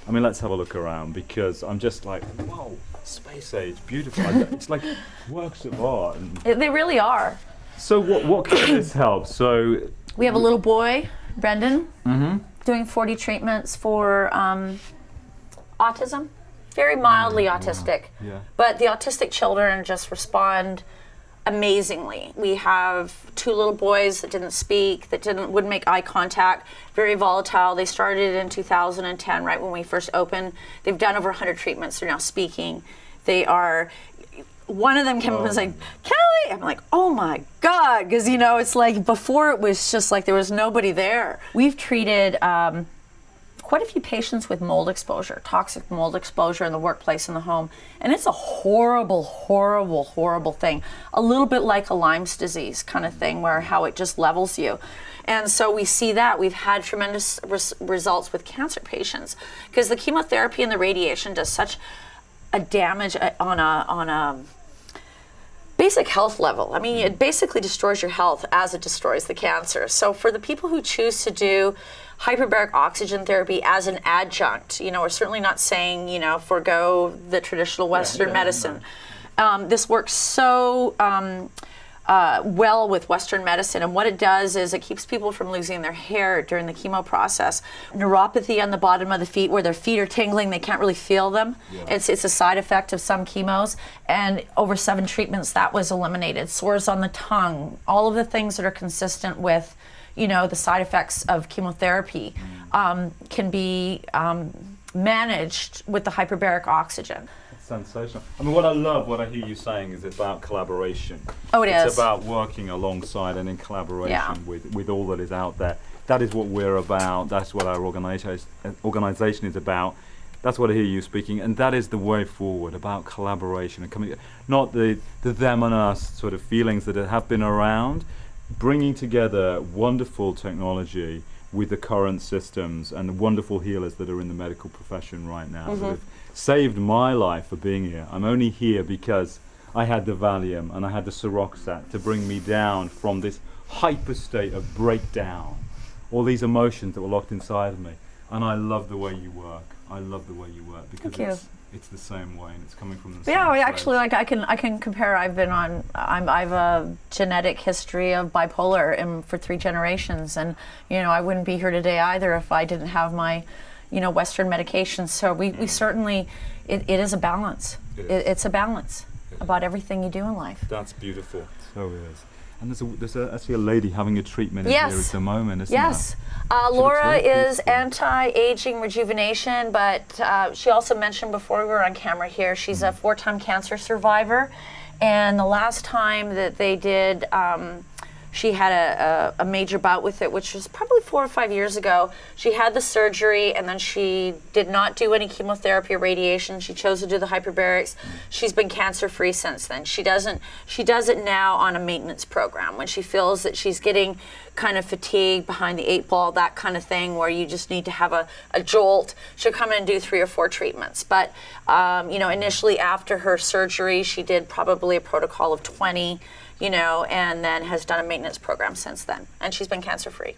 I mean, let's have a look around, because I'm just like, whoa, space age, beautiful. It's like works of art. And They really are. so what can this help? So We have a little boy, Brendan, doing 40 treatments for autism, very mildly autistic. Yeah. But the autistic children just respond amazingly. We have 2 little boys that didn't speak, that wouldn't make eye contact, very volatile. They started in 2010, right when we first opened. They've done over 100 treatments. They're now speaking. They are, one of them came up and was like, Kelly! I'm like, oh my God, because it's like before it was just like there was nobody there. We've treated quite a few patients with mold exposure, toxic mold exposure in the workplace, in the home. And it's a horrible, horrible, horrible thing. A little bit like a Lyme's disease kind of thing, where how it just levels you. And so we see that. We've had tremendous results with cancer patients, because the chemotherapy and the radiation does such a damage on a basic health level. I mean, it basically destroys your health as it destroys the cancer. So for the people who choose to do hyperbaric oxygen therapy as an adjunct, we're certainly not saying, forego the traditional Western medicine. This works so well with Western medicine, and what it does is it keeps people from losing their hair during the chemo process. Neuropathy on the bottom of the feet, where their feet are tingling, they can't really feel them. It's a side effect of some chemos, and over 7 treatments that was eliminated. Sores on the tongue, all of the things that are consistent with the side effects of chemotherapy can be managed with the hyperbaric oxygen. sensational. I mean, what I hear you saying is it's about collaboration. Oh, it's about working alongside and in collaboration with all that is out there. That is what we're about. That's what our organization is about. That's what I hear you speaking, and that is the way forward, about collaboration and coming, not the them and us sort of feelings that have been around, bringing together wonderful technology with the current systems and the wonderful healers that are in the medical profession right now that have saved my life for being here. I'm only here because I had the Valium and I had the Seroxat to bring me down from this hyper state of breakdown, all these emotions that were locked inside of me. And I love the way you work. I love the way you work because it's the same way and it's coming from the same place. Actually, like I can compare. I've a genetic history of bipolar for 3 generations, and I wouldn't be here today either if I didn't have my Western medications. So we certainly, it is a balance. It's a balance about everything you do in life. That's beautiful. So it is. And there's actually a lady having a treatment in here at the moment, isn't there? Laura is anti-aging rejuvenation, but she also mentioned before we were on camera here, she's a 4-time cancer survivor. And the last time that they did, she had a major bout with it, which was probably 4 or 5 years ago. She had the surgery, and then she did not do any chemotherapy or radiation. She chose to do the hyperbarics. She's been cancer-free since then. She does it now on a maintenance program when she feels that she's getting kind of fatigued behind the 8 ball, that kind of thing, where you just need to have a jolt. She'll come in and do 3 or 4 treatments. But initially after her surgery, she did probably a protocol of 20. And then has done a maintenance program since then. And she's been cancer-free.